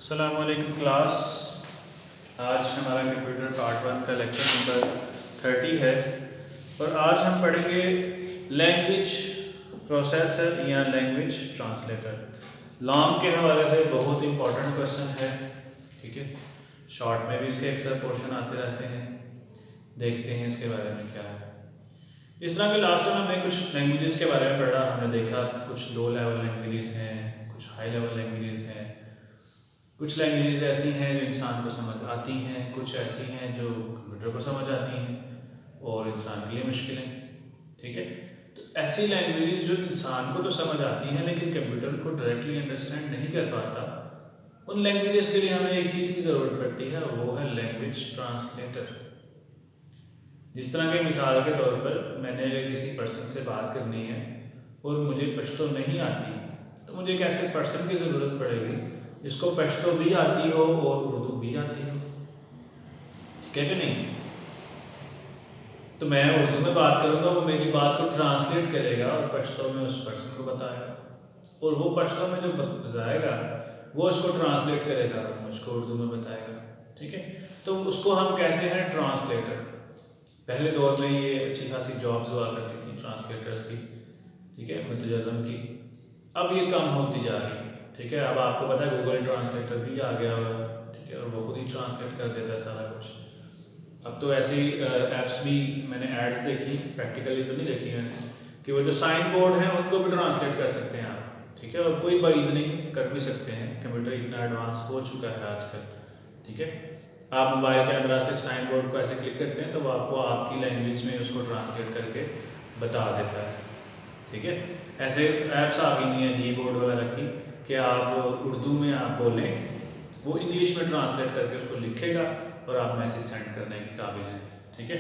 अस्सलाम वालेकुम क्लास। आज हमारा कंप्यूटर पार्ट 1 का लेक्चर नंबर 30 है और आज हम पढ़ेंगे लैंग्वेज प्रोसेसर या लैंग्वेज ट्रांसलेटर। लॉन्ग के हवाले से बहुत इंपॉर्टेंट क्वेश्चन है, ठीक है। शॉर्ट में भी इसके अक्सर पोर्शन आते रहते हैं, देखते हैं इसके बारे में क्या है। इस तरह के लास्ट टाइम हमने कुछ लैंग्वेजेस के बारे में पढ़ा, हमने देखा कुछ लो लेवल लैंग्वेजेस हैं, कुछ हाई लेवल लैंग्वेजेस हैं, कुछ लैंग्वेजेस ऐसी हैं जो इंसान को समझ आती हैं, कुछ ऐसी हैं जो कंप्यूटर को समझ आती हैं और इंसान के लिए मुश्किल हैं, ठीक है। तो ऐसी लैंग्वेजेस जो इंसान को तो समझ आती हैं लेकिन कंप्यूटर को डायरेक्टली अंडरस्टैंड नहीं कर पाता, उन लैंग्वेजेस के लिए हमें एक चीज़ की ज़रूरत पड़ती है, वो है लैंग्वेज ट्रांसलेटर। जिस तरह के मिसाल के तौर पर मैंने अगर किसी पर्सन से बात करनी है और मुझे पश्तो नहीं आती, तो मुझे एक ऐसे पर्सन की ज़रूरत पड़ेगी जिसको पश्तो भी आती हो और उर्दू भी आती हो, ठीक है कि नहीं। तो मैं उर्दू में बात करूँगा, वो मेरी बात को ट्रांसलेट करेगा और पश्तो में उस पर्सन को बताएगा, और वो पश्तो में जो बताएगा वो उसको ट्रांसलेट करेगा और मुझको उर्दू में बताएगा, ठीक है। तो उसको हम कहते हैं ट्रांसलेटर। पहले दौर में ये अच्छी खासी जॉब्स हुआ करती थी ट्रांसलेटर्स की, ठीक है, मुतजर्रम की। अब ये कम होती जा रही है, ठीक है। अब आपको पता है गूगल ट्रांसलेटर भी आ गया हुआ है, ठीक है, और वो खुद ही ट्रांसलेट कर देता है सारा कुछ। अब तो ऐसी ऐप्स भी मैंने एड्स देखी, प्रैक्टिकली तो नहीं देखी मैंने, कि वो जो साइन बोर्ड हैं उनको भी ट्रांसलेट कर सकते हैं आप, ठीक है। और कोई बईद नहीं, कर भी सकते हैं, कंप्यूटर इतना एडवांस हो चुका है आजकल, ठीक है। आप मोबाइल कैमरा से साइन बोर्ड को ऐसे क्लिक करते हैं तो वो आपको आपकी लैंग्वेज में उसको ट्रांसलेट करके बता देता है, ठीक है। ऐसे ऐप्स आ गई हैं जी बोर्ड वगैरह की कि आप उर्दू में आप बोलें, वो इंग्लिश में ट्रांसलेट करके उसको लिखेगा और आप मैसेज सेंड करने के काबिल हैं, ठीक है।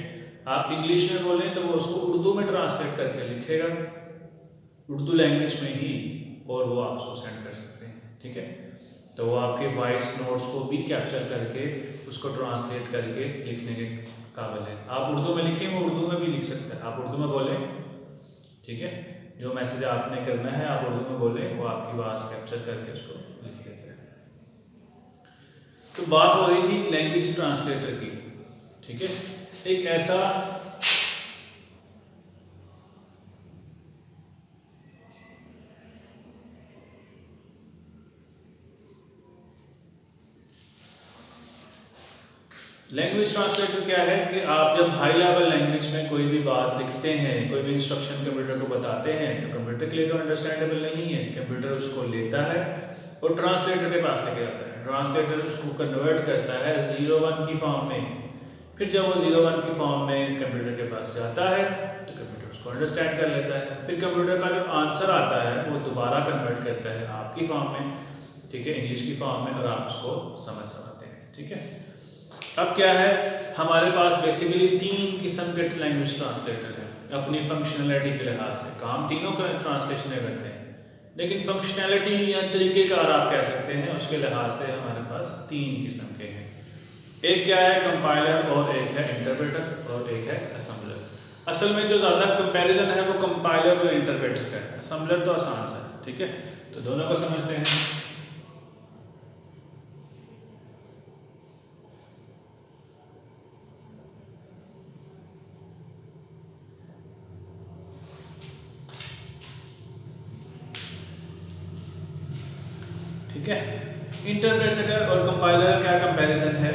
आप इंग्लिश में बोलें तो वो उसको उर्दू में ट्रांसलेट करके लिखेगा, उर्दू लैंग्वेज में ही, और वो आप उसको सेंड कर सकते हैं, ठीक है। तो वो आपके वॉइस नोट्स को भी कैप्चर करके उसको ट्रांसलेट करके लिखने के काबिल है। आप उर्दू में लिखें, वो उर्दू में भी लिख सकते हैं। आप उर्दू में बोलें, ठीक है, जो मैसेज आपने करना है आप उर्दू में बोलें, वो आपकी आवाज़ कैप्चर करके उसको लिख लेते हैं। तो बात हो रही थी लैंग्वेज ट्रांसलेटर की, ठीक है। एक ऐसा लैंग्वेज ट्रांसलेटर क्या है कि आप जब हाई लेवल लैंग्वेज में कोई भी बात लिखते हैं, कोई भी इंस्ट्रक्शन कंप्यूटर को बताते हैं, तो कंप्यूटर के लिए तो अंडरस्टैंडेबल नहीं है, कंप्यूटर उसको लेता है और ट्रांसलेटर के पास लेके आता है। ट्रांसलेटर उसको कन्वर्ट करता है 01 की फॉर्म में। फिर जब वो 01 की फॉर्म में कंप्यूटर के पास जाता है तो कंप्यूटर उसको अंडरस्टैंड कर लेता है। फिर कंप्यूटर का जो आंसर आता है वो दोबारा कन्वर्ट करता है आपकी फॉर्म में, ठीक है, इंग्लिश की फॉर्म में, और आप उसको समझ सकते हैं, ठीक है। अब क्या है, हमारे पास बेसिकली 3 किस्म के लैंग्वेज ट्रांसलेटर हैं। अपनी फंक्शनैलिटी के लिहाज से काम तीनों का ट्रांसलेशन करते हैं, लेकिन फंक्शनैलिटी या तरीक़ेकार आप कह सकते हैं, उसके लिहाज से हमारे पास 3 किस्म के हैं। एक क्या है, कंपाइलर, और एक है इंटरप्रेटर, और एक है असम्बलर। असल में जो ज़्यादा कंपैरिजन है वो कंपाइलर और इंटरप्रेटर का है, असम्बलर तो आसान सा है, ठीक है। तो दोनों को समझते हैं। ठीक है, इंटरप्रेटर और कंपाइलर का क्या कंपैरिजन है।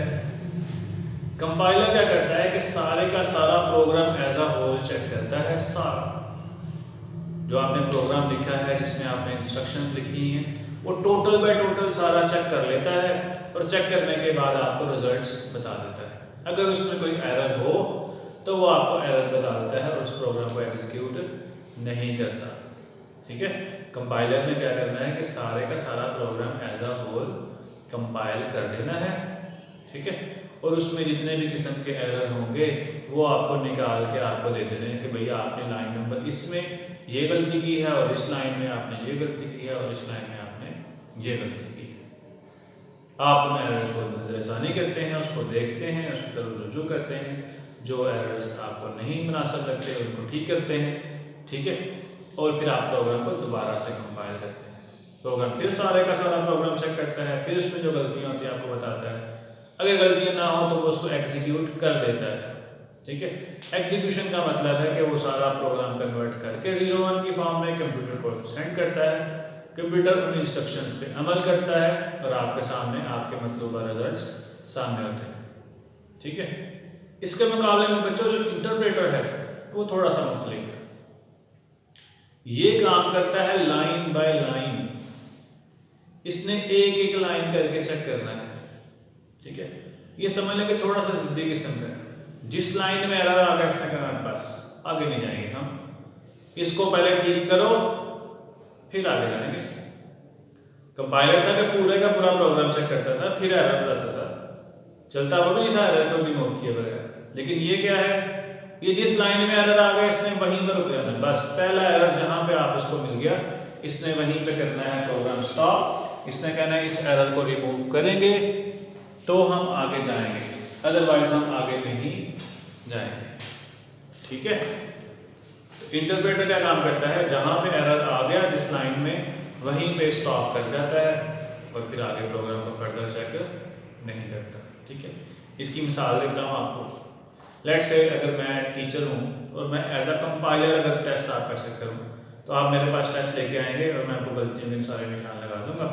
कंपाइलर क्या करता है कि सारे का सारा program as a whole check करता है। सारा जो आपने प्रोग्राम लिखा है, जिसमें आपने इंस्ट्रक्शंस लिखी हैं, वो टोटल बाय टोटल सारा चेक कर लेता है और चेक करने के बाद आपको रिजल्ट्स बता देता है। अगर उसमें कोई एरर हो तो वो आपको एरर बता देता है और उस प्रोग्राम को एग्जीक्यूट नहीं करता, ठीक है। कंपाइलर ने क्या करना है कि सारे का सारा program as a whole compile कर देना है, ठीक है, और उसमें जितने भी किस्म के एरर होंगे वो आपको निकाल के आपको दे देने हैं कि भैया आपने लाइन नंबर इसमें ये गलती की है और इस लाइन में आपने ये गलती की है और इस लाइन में आपने ये गलती की है। आप उन एरर्स को नज़रसानी करते हैं, उसको देखते हैं, उसकी तरफ रुजू करते हैं, जो एरर्स आपको नहीं मुनासिब लगते उनको ठीक करते हैं, ठीक है, और फिर आप प्रोग्राम को दोबारा से कंपाइल करते हैं। प्रोग्राम फिर सारे का सारा प्रोग्राम चेक करता है, फिर उसमें जो गलतियाँ होती हैं आपको बताता है। अगर गलतियाँ ना हो तो वो उसको एग्जीक्यूट कर देता है। ठीक है, एग्जीक्यूशन का मतलब है कि वो सारा प्रोग्राम कन्वर्ट करके 01 की फॉर्म में कंप्यूटर को सेंड करता है, कंप्यूटर उन इंस्ट्रक्शंस पे अमल करता है और आपके सामने आपके मतलूबा रिजल्ट्स सामने होते हैं। ठीक है, इसके मुकाबले में बच्चों जो इंटरप्रेटर है वो थोड़ा सा मुख्तलिफ है। ये काम करता है लाइन बाय लाइन, इसने एक एक लाइन करके चेक करना है। ठीक है, ये समझ लें कि थोड़ा सा जिद्दी किस्म का है। जिस लाइन में एरर आ गया इसने कहना बस आगे नहीं जाएंगे हम, इसको पहले ठीक करो फिर आगे जाएंगे। कंपाइलर था कि पूरे का पूरा प्रोग्राम चेक करता था फिर एरर बताता था, चलता वो भी नहीं था एरर को रिमूव किए बगैर। लेकिन ये क्या है, ये जिस लाइन में एरर आ गया इसने वहीं पर रुक जाना, बस पहला एरर जहां पे आप इसको मिल गया इसने वहीं पे करना है प्रोग्राम स्टॉप। इसने कहना है इस एरर को रिमूव करेंगे तो हम आगे जाएंगे, अदरवाइज हम आगे नहीं जाएंगे। ठीक है, इंटरप्रेटर क्या काम करता है, जहां पे एरर आ गया जिस लाइन में वहीं पे स्टॉप कर जाता है और फिर आगे प्रोग्राम को फर्दर चेक नहीं करता। ठीक है, इसकी मिसाल देता हूँ आपको। लेट्स से अगर मैं टीचर हूँ और मैं एज अ कंपाइलर अगर टेस्ट आपका चेक करूँ तो आप मेरे पास टेस्ट लेके आएंगे और मैं आपको गलतियों के सारे निशान लगा दूंगा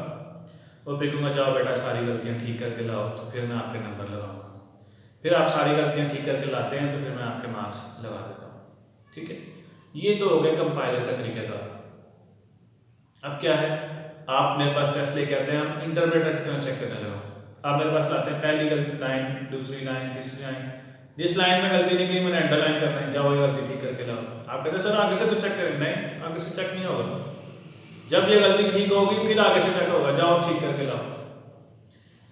और फिर कहूँगा जाओ बेटा सारी गलतियाँ ठीक करके लाओ, तो फिर मैं आपके नंबर लगाऊंगा। फिर आप सारी गलतियाँ ठीक करके लाते हैं तो फिर मैं आपके मार्क्स लगा देता हूँ। ठीक है, ये तो हो गया कंपाइलर का तरीक़ाकार। अब क्या है, आप मेरे पास टेस्ट लेके आते हैं, हम इंटरप्रेटर की तरह चेक करने लगा। आप मेरे पास लाते हैं पहली गलती लाइन, दूसरी लाइन, तीसरी लाइन, जिस लाइन में गलती निकली मैंने अंडरलाइन करना है, जाओ ये गलती ठीक करके लाओ। आप कहते हैं सर आगे से तो चेक करें, नहीं आगे से चेक नहीं होगा, जब ये गलती ठीक होगी फिर आगे से चेक होगा, जाओ ठीक करके लाओ।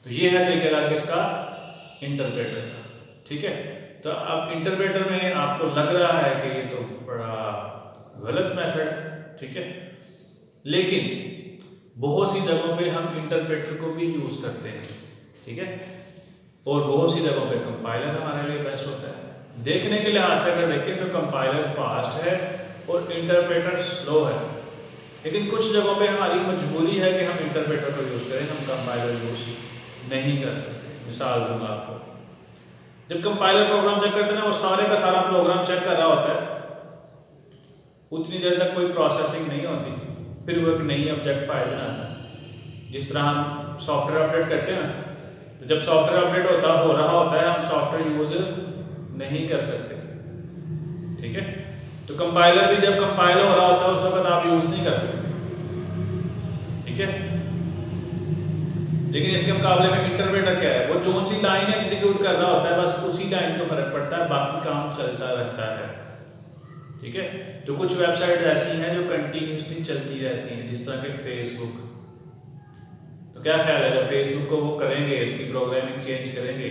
तो ये है तरीकेकार किसका, इंटरप्रेटर का। ठीक है, तो अब इंटरप्रेटर में आपको लग रहा है कि ये तो बड़ा गलत मेथड है। ठीक है, लेकिन बहुत सी जगहों पे हम इंटरप्रेटर को भी यूज करते हैं। ठीक है, और बहुत सी जगहों पे कंपाइलर हमारे लिए बेस्ट होता है। देखने के लिहाज से अगर देखें तो कंपाइलर फास्ट है और इंटरप्रेटर स्लो है, लेकिन कुछ जगहों पे हमारी मजबूरी है कि हम इंटरप्रेटर को यूज़ करें, हम कंपाइलर यूज़ नहीं कर सकते। मिसाल दूंगा आपको, जब कंपाइलर प्रोग्राम चेक करते हैं ना, वो सारे का सारा प्रोग्राम चेक कर रहा होता है, उतनी देर तक कोई प्रोसेसिंग नहीं होती, फिर वो एक नई ऑब्जेक्ट फाइल बनाता है। जिस तरह हम सॉफ्टवेयर अपडेट करते हैं ना, तो जब सॉफ्टवेयर अपडेट हो रहा होता है हम सॉफ्टवेयर यूज नहीं कर सकते। ठीक है, तो कंपाइलर भी जब कंपाइल हो रहा होता है उस वक्त आप यूज नहीं कर सकते। ठीक है, लेकिन इसके मुकाबले में इंटरप्रेटर क्या है, वो जो सी लाइन एग्जीक्यूट कर रहा होता है बस उसी लाइन को फर्क पड़ता है, बाकी काम चलता रहता है। ठीक है, तो कुछ वेबसाइट ऐसी हैं जो कंटिन्यूसली चलती रहती हैं, जिस तरह के फेसबुक। तो क्या ख्याल है, जब फेसबुक को वो करेंगे, उसकी प्रोग्रामिंग चेंज करेंगे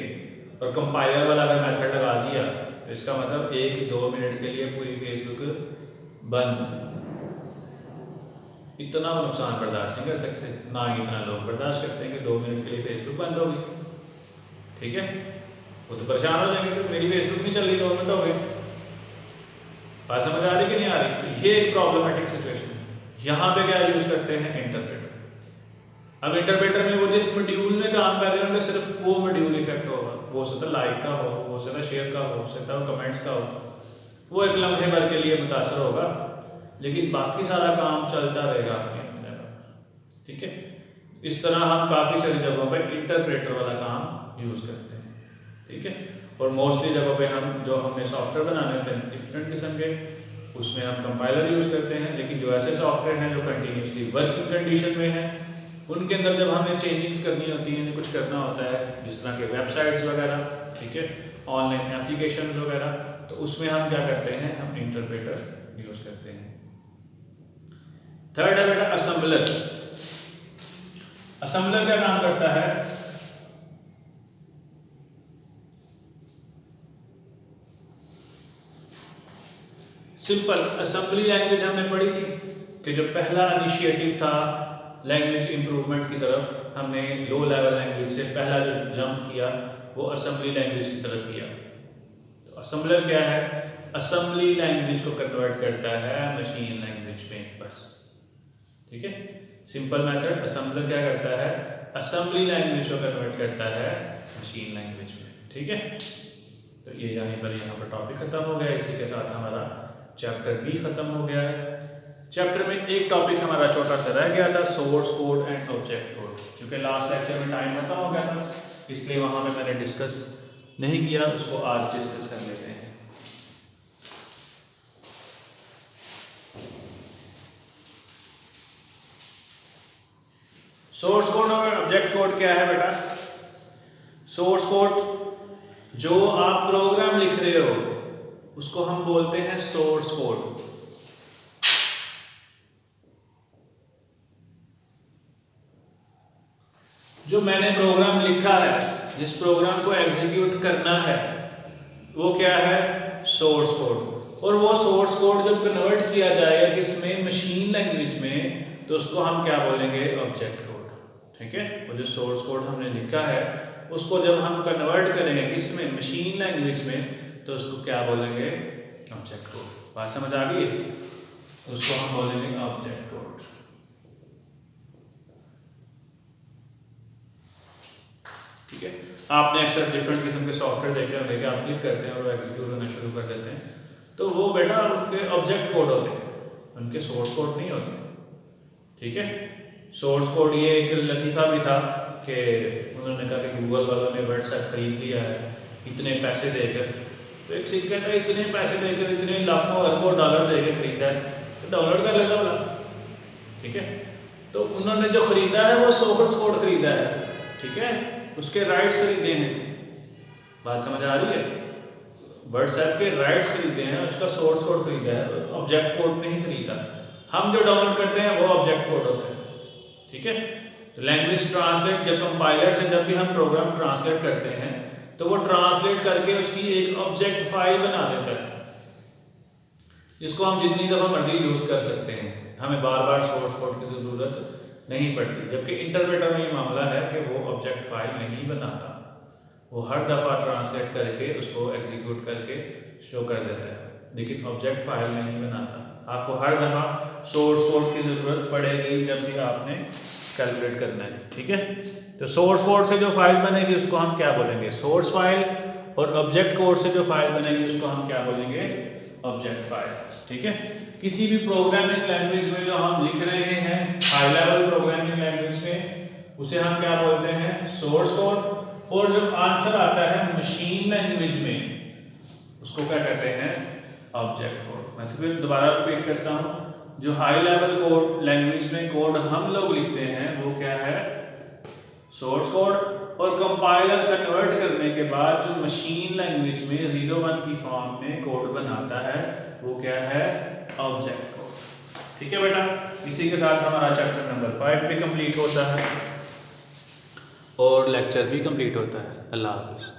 और कंपाइलर वाला अगर मेथड लगा दिया तो इसका मतलब 1-2 मिनट के लिए पूरी फेसबुक बंद। इतना वो नुकसान बर्दाश्त नहीं कर सकते, ना ही इतना लोग बर्दाश्त करते हैं कि 2 मिनट के लिए फेसबुक बंद होगी। ठीक है, वो तो परेशान हो जाएंगे कि मेरी फेसबुक नहीं चल रही, 2 मिनट हो गए। बात समझ आ रही कि नहीं आ रही? तो ये एक प्रॉब्लमेटिक सिचुएशन है। यहाँ पे क्या यूज करते हैं, इंटरप्रेटर। अब इंटरप्रेटर में वो जिस मॉड्यूल में काम कर रहे होंगे सिर्फ वो मॉड्यूल इफेक्ट होगा, हो सकता है लाइक का हो सकता है शेयर का हो सकता है कमेंट्स का हो, वो एक लम्हे भर के लिए मुतासर होगा, लेकिन बाकी सारा काम चलता रहेगा अपने अपने पर। ठीक है, इस तरह हम काफ़ी सारी जगहों पे इंटरप्रेटर वाला काम यूज़ करते हैं। ठीक है, और मोस्टली जगहों पे हम जो हमें सॉफ्टवेयर बनाने होते हैं डिफरेंट किस्म के, उसमें हम कंपाइलर यूज़ करते हैं। लेकिन जो ऐसे सॉफ्टवेयर हैं जो कंटिन्यूसली वर्किंग कंडीशन में हैं, उनके अंदर जब हमें चेंजिंग्स करनी होती हैं, कुछ करना होता है, जिस तरह के वेबसाइट्स वगैरह, ठीक है, ऑनलाइन एप्लीकेशंस वगैरह, तो उसमें हम क्या करते हैं, हम इंटरप्रेटर यूज़ करते हैं। थर्ड है बेटा असेंबलर। असेंबलर क्या काम करता है, सिंपल असेंबली लैंग्वेज हमने पढ़ी थी कि जो पहला इनिशिएटिव था लैंग्वेज इंप्रूवमेंट की तरफ, हमने लो लेवल लैंग्वेज से पहला जो जंप किया वो असेंबली लैंग्वेज की तरफ किया। तो असेंबलर क्या है, असेंबली लैंग्वेज को कन्वर्ट करता है मशीन लैंग्वेज में बस। ठीक है। सिंपल मेथड, असेंबलर क्या करता है, असेंबली लैंग्वेज को कन्वर्ट करता है मशीन लैंग्वेज में, ठीक है। तो ये यहाँ पर टॉपिक खत्म हो गया। इसी के साथ हमारा चैप्टर भी खत्म हो गया है। चैप्टर में एक टॉपिक हमारा छोटा सा रह गया था, source code and object code. चूंकि लास्ट लेक्चर में टाइम खत्म हो गया था, इसलिए वहां पे मैंने डिस्कस नहीं किया, उसको आज डिस्कस कर लेते हैं। सोर्स कोड और ऑब्जेक्ट कोड क्या है बेटा? सोर्स कोड जो आप प्रोग्राम लिख रहे हो उसको हम बोलते हैं सोर्स कोड। जो मैंने प्रोग्राम लिखा है, जिस प्रोग्राम को एग्जीक्यूट करना है, वो क्या है, सोर्स कोड। और वो सोर्स कोड जब कन्वर्ट किया जाएगा किसमें, मशीन लैंग्वेज में, तो उसको हम क्या बोलेंगे, ऑब्जेक्ट कोड, ठीक है। वो जो सोर्स कोड हमने लिखा है उसको जब हम कन्वर्ट करेंगे किसमें, मशीन लैंग्वेज में, तो उसको क्या बोलेंगे, ऑब्जेक्ट कोड। बात समझ आ गई है? उसको हम बोलेंगे ऑब्जेक्ट कोड, ठीक है। आपने अक्सर डिफरेंट किस्म के सॉफ्टवेयर देखे होंगे कि आप क्लिक करते हैं और वो एग्जीक्यूट होना शुरू कर देते हैं, तो वो बेटा उनके ऑब्जेक्ट कोड होते हैं, उनके सोर्स कोड नहीं होते, ठीक है। सोर्स कोड ये एक लतीफ़ा भी था कि उन्होंने कहा कि गूगल वालों ने व्हाट्सएप खरीद लिया है इतने पैसे देकर, तो एक सिक्का था, इतने पैसे देकर, इतने लाखों अरबों डॉलर देकर खरीदा है, तो डाउनलोड कर लेता बोला, ठीक है। तो उन्होंने जो खरीदा है वो सोर्स कोड खरीदा है, ठीक है, उसके राइट्स खरीदे हैं। बात समझ आ रही है? व्हाट्सएप के राइट्स खरीदे हैं, उसका सोर्स कोड खरीदा है, ऑब्जेक्ट कोड नहीं खरीदा। हम जो डाउनलोड करते हैं वो ऑब्जेक्ट कोड होता है, ठीक है। तो लैंग्वेज ट्रांसलेट, जब कंपाइलर से जब भी हम प्रोग्राम ट्रांसलेट करते हैं तो वो ट्रांसलेट करके उसकी एक ऑब्जेक्ट फाइल बना देता है, जिसको हम जितनी दफ़ा मर्जी यूज़ कर सकते हैं, हमें बार बार सोर्स कोड की ज़रूरत नहीं पड़ती। जबकि इंटरप्रेटर में ये मामला है कि वो ऑब्जेक्ट फाइल नहीं बनाता, वो हर दफ़ा ट्रांसलेट करके उसको एग्जीक्यूट करके शो कर देता है, लेकिन ऑब्जेक्ट फाइल नहीं बनाता। आपको हर दफ़ा सोर्स कोड की ज़रूरत पड़ेगी जब भी आपने कैलकुलेट करना है, ठीक है। तो सोर्स कोड से जो फाइल बनेगी उसको हम क्या बोलेंगे, सोर्स फाइल, और ऑब्जेक्ट कोड से जो फाइल बनेगी उसको हम क्या बोलेंगे, ऑब्जेक्ट फाइल, ठीक है। किसी भी प्रोग्रामिंग लैंग्वेज में जो हम लिख रहे हैं, हाई लेवल प्रोग्रामिंग लैंग्वेज में, उसे हम क्या बोलते हैं, सोर्स कोड। और जब आंसर आता है मशीन लैंग्वेज में, उसको क्या कहते हैं, ऑब्जेक्ट कोड। मैं तो फिर दोबारा रिपीट करता हूँ, जो हाई लेवल कोड लैंग्वेज में कोड हम लोग लिखते हैं वो क्या है, सोर्स कोड। और कंपाइलर कन्वर्ट करने के बाद जो मशीन लैंग्वेज में 01 की फॉर्म में कोड बनाता है वो क्या है, ऑब्जेक्ट कोड, ठीक है बेटा। इसी के साथ हमारा चैप्टर नंबर 5 भी कंप्लीट होता है और लेक्चर भी कंप्लीट होता है। अल्लाह हाफिज़।